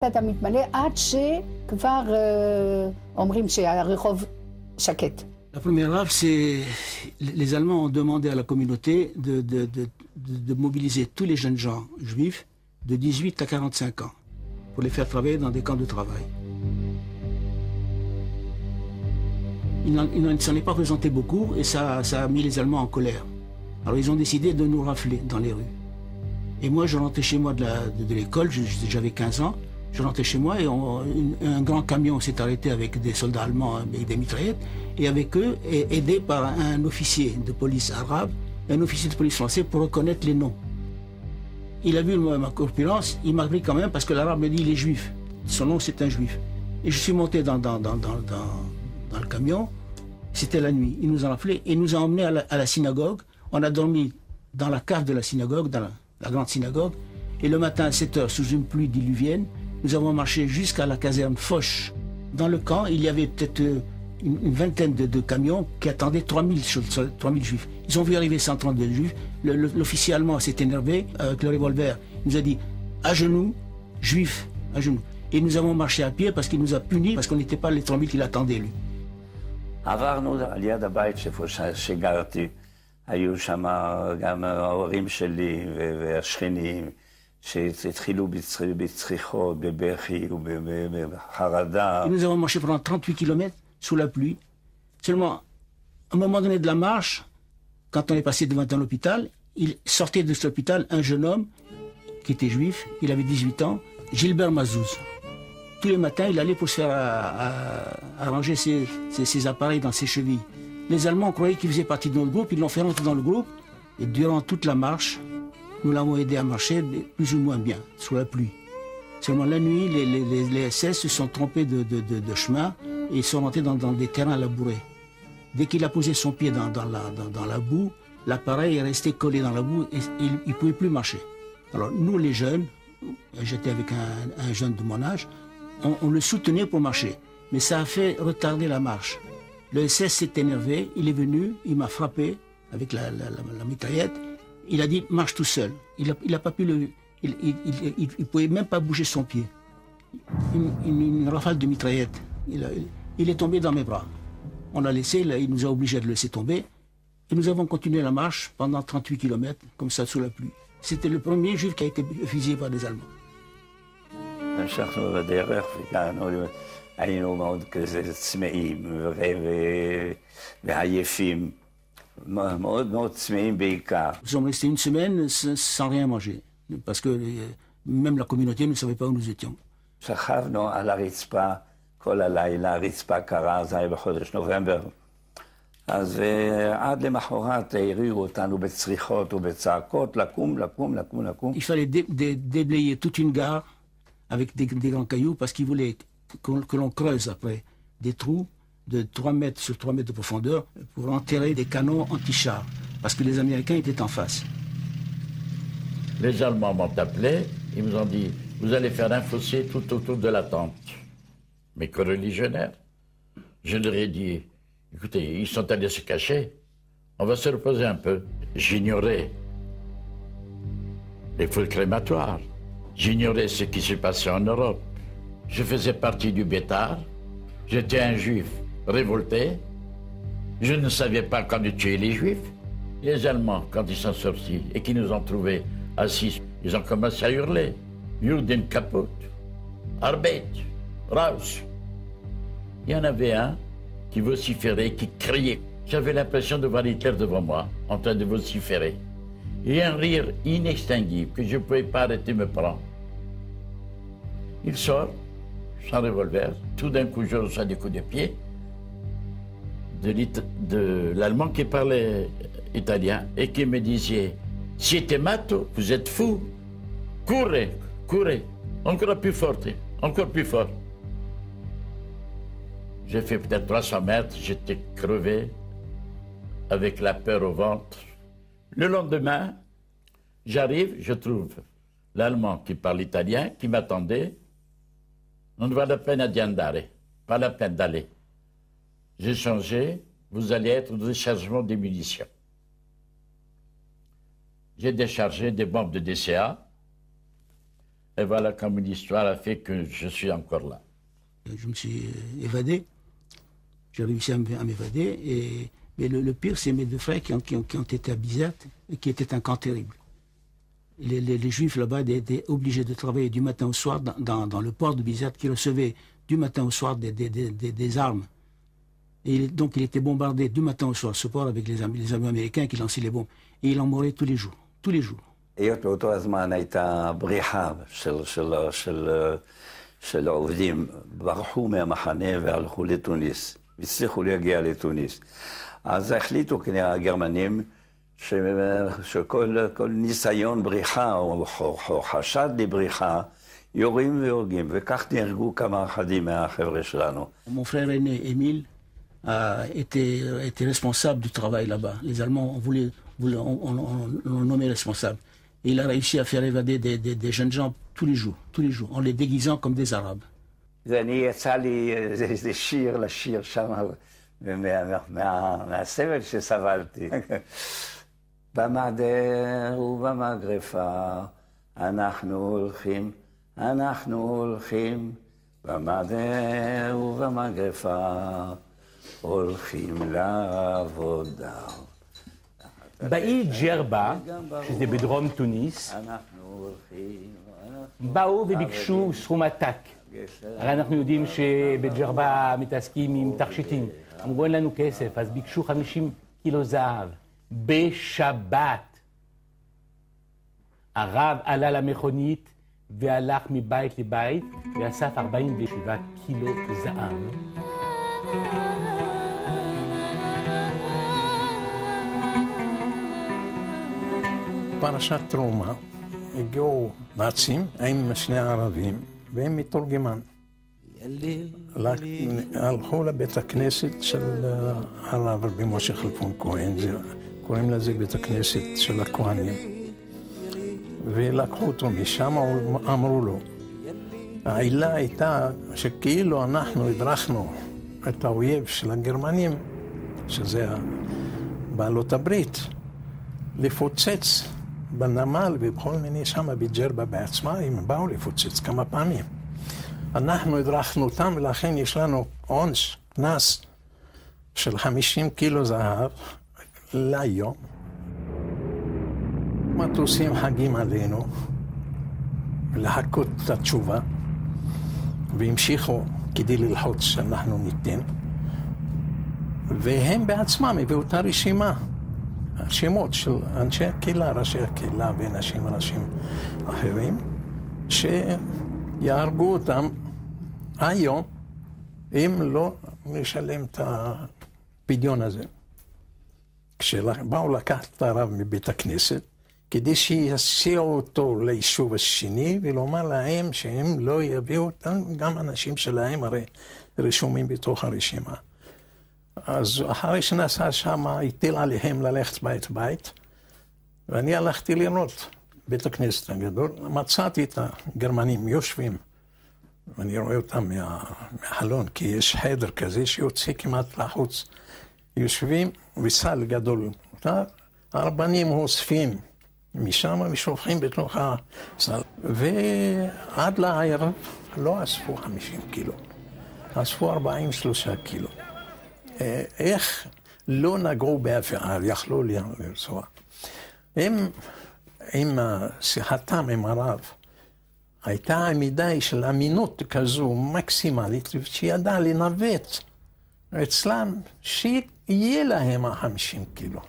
אתה מתמלא עד שכבר אומרים שהרחוב שקט. La première rafle, c'est les Allemands ont demandé à la communauté de mobiliser tous les jeunes gens juifs de 18 à 45 ans pour les faire travailler dans des camps de travail. Il ne s'en est pas présenté beaucoup et ça a mis les Allemands en colère. Alors ils ont décidé de nous rafler dans les rues. Et moi, je rentrais chez moi de l'école, j'avais 15 ans. Je rentrais chez moi et un grand camion s'est arrêté avec des soldats allemands avec des mitraillettes et avec eux, aidé par un officier de police arabe et un officier de police français pour reconnaître les noms. Il a vu ma corpulence, il m'a pris quand même parce que l'arabe me dit il est juif. Son nom c'est un juif. Et je suis monté dans le camion, c'était la nuit. Il nous a raflé et nous a emmenés à la synagogue. On a dormi dans la cave de la synagogue, dans la grande synagogue. Et le matin à 7 heures, sous une pluie diluvienne, nous avons marché jusqu'à la caserne Foch. Dans le camp, il y avait peut-être une vingtaine de camions qui attendaient 3000 juifs. Ils ont vu arriver 132 juifs. L'officier allemand s'est énervé avec le revolver. Il nous a dit « à genoux, juifs, à genoux ». Et nous avons marché à pied parce qu'il nous a punis, parce qu'on n'était pas les 3000 qu'il attendait, lui. עברנו על יד הבית שגרתי. היו שם גם ההורים שלי והשכנים. שהתחילו בצריחות, בבכי ובחרדה. Nous avons marché pendant 38 km sous la pluie. Seulement, à un moment donné de la marche, quand on est passé devant un hôpital, il sortait de cet hôpital un jeune homme qui était juif, il avait 18 ans, Gilbert Mazouz. Tous les matins, il allait pour se faire arranger ses appareils dans ses chevilles. Les Allemands croyaient qu'il faisait partie de notre groupe, ils l'ont fait rentrer dans le groupe, et durant toute la marche, nous l'avons aidé à marcher plus ou moins bien, sous la pluie. Seulement la nuit, les SS se sont trompés de chemin et ils sont rentrés dans des terrains labourés. Dès qu'il a posé son pied dans la boue, l'appareil est resté collé dans la boue et il ne pouvait plus marcher. Alors nous les jeunes, j'étais avec un jeune de mon âge, on le soutenait pour marcher. Mais ça a fait retarder la marche. Le SS s'est énervé, il est venu, il m'a frappé avec la mitraillette. Il a dit « marche tout seul ». Il a pas pu il pouvait même pas bouger son pied. Une rafale de mitraillette. Il est tombé dans mes bras. On l'a laissé, il nous a obligés de le laisser tomber. Et nous avons continué la marche pendant 38 km, comme ça, sous la pluie. C'était le premier juif qui a été fusillé par des Allemands. המשכנו בדרך היינו מאוד כזה צמאים ועייפים. Nous sommes restés une semaine sans rien manger, parce que même la communauté ne savait pas où nous étions. שכבנו על הרצפה כל הלילה, הרצפה קרה, זה היה בחודש נובמבר. אז עד למחרת הריעו אותנו בצריחות ובצעקות, לקום. Il fallait déblayer toute une gare avec des grands cailloux, parce qu'ils voulaient que l'on creuse après des trous de 3 mètres sur 3 mètres de profondeur pour enterrer des canons anti-chars, parce que les Américains étaient en face. Les Allemands m'ont appelé, ils nous ont dit « Vous allez faire un fossé tout autour de la tente ». Mes coreligionnaires. Je leur ai dit « Écoutez, ils sont allés se cacher, on va se reposer un peu ». J'ignorais les foules crématoires, j'ignorais ce qui se passait en Europe. Je faisais partie du Bétard, j'étais un juif révolté. Je ne savais pas quand tuer les Juifs. Les Allemands, quand ils sont sortis et qu'ils nous ont trouvés assis, ils ont commencé à hurler. Juden kaputt, Arbeit, raus. Il y en avait un qui vociférait, qui criait. J'avais l'impression de voir Hitler devant moi, en train de vociférer. Et un rire inextinguible que je ne pouvais pas arrêter de me prendre. Il sort, sans revolver. Tout d'un coup, je reçois des coups de pied de l'Allemand qui parlait italien et qui me disait « Siete matto, vous êtes fou, courez, encore plus fort, encore plus fort ». J'ai fait peut-être 300 mètres, j'étais crevé, avec la peur au ventre. Le lendemain, j'arrive, je trouve l'Allemand qui parle italien, qui m'attendait. Non vale la peine di andare, pas la peine d'aller. J'ai changé, vous allez être au déchargement des munitions. J'ai déchargé des bombes de DCA Et voilà comme l'histoire a fait que je suis encore là. Je me suis évadé. J'ai réussi à m'évader. Mais le pire, c'est mes deux frères qui ont été à Bizerte et qui étaient un camp terrible. Les Juifs là-bas étaient obligés de travailler du matin au soir dans le port de Bizerte, qui recevait du matin au soir des armes. Et donc il était bombardé du matin au soir, ce port, avec les amis américains qui lançaient les bombes. Et il en mourait tous les jours. Tous les jours. היות באותו הזמן הייתה בריחה של העובדים, ברחו מהמחנה והלכו לתוניס, הצליחו להגיע לתוניס. אז החליטו כנראה הגרמנים שכל ניסיון בריחה או חשד לבריחה יורים והורגים, וכך נהרגו כמה אחדים מהחבר'ה שלנו. Mon frère aîné, Émile, était responsable du travail là-bas. Les Allemands l'ont nommé responsable. Et il a réussi à faire évader des jeunes gens tous les jours, en les déguisant comme des Arabes. ואני יצא לי איזה שיר לשיר שם, מהסבל שסבלתי. במעדר ובמגרפה אנחנו הולכים, במעדר ובמגרפה הולכים לעבודה. באי ג'רבה, שזה בדרום תוניס, באו וביקשו סכום עתק. הרי אנחנו יודעים שבג'רבה מתעסקים עם תכשיטים. אמרו אין לנו כסף, אז ביקשו 50 קילו זהב. בשבת. הרב עלה למכונית והלך מבית לבית ואסף 47 קילו זהב. פרשת תרומה, הגיעו נאצים עם שני ערבים והם מתורגמן. הלכו לבית הכנסת של הרב רבי משה כלפון כהן, קוראים לזה בית הכנסת של הכהנים. ולקחו אותו משם, אמרו לו, העילה הייתה שכאילו אנחנו הדרכנו את האויב של הגרמנים, שזה בעלות הברית, לפוצץ בנמל ובכל מיני שם בג'רבה בעצמה, הם באו לפוצץ כמה פעמים. אנחנו הדרכנו אותם ולכן יש לנו עונש, קנס של 50 קילו זהב ליום. מטוסים חגים עלינו להכות את התשובה והמשיכו כדי ללחוץ שאנחנו ניתן, והם בעצמם הביאו את הרשימה, השמות של אנשי הקהילה, ראשי הקהילה ואנשים אחרים שיהרגו אותם היום אם לא נשלם את הפדיון הזה. כשבאו לקחת את הרב מבית הכנסת כדי שיסיעו אותו ליישוב השני ולומר להם שהם לא יביאו אותם, גם אנשים שלהם הרי רשומים בתוך הרשימה. אז אחרי שנסע שם, הטיל עליהם ללכת בית בית, ואני הלכתי לראות בית הכנסת הגדול. מצאתי את הגרמנים יושבים, ואני רואה אותם מהחלון, כי יש חדר כזה שיוצא כמעט לחוץ. יושבים וסל גדול. הרבנים אוספים משם ושופכים בתוך הסל. ועד לערב לא אספו 50 קילו, אספו 43 קילו. איך לא נגעו באף אחד, יכלו לרצוע. הם, עם שיחתם עם הרב, הייתה עמידה של אמינות כזו מקסימלית, שידע לנווט אצלם שיהיה להם 50 קילו.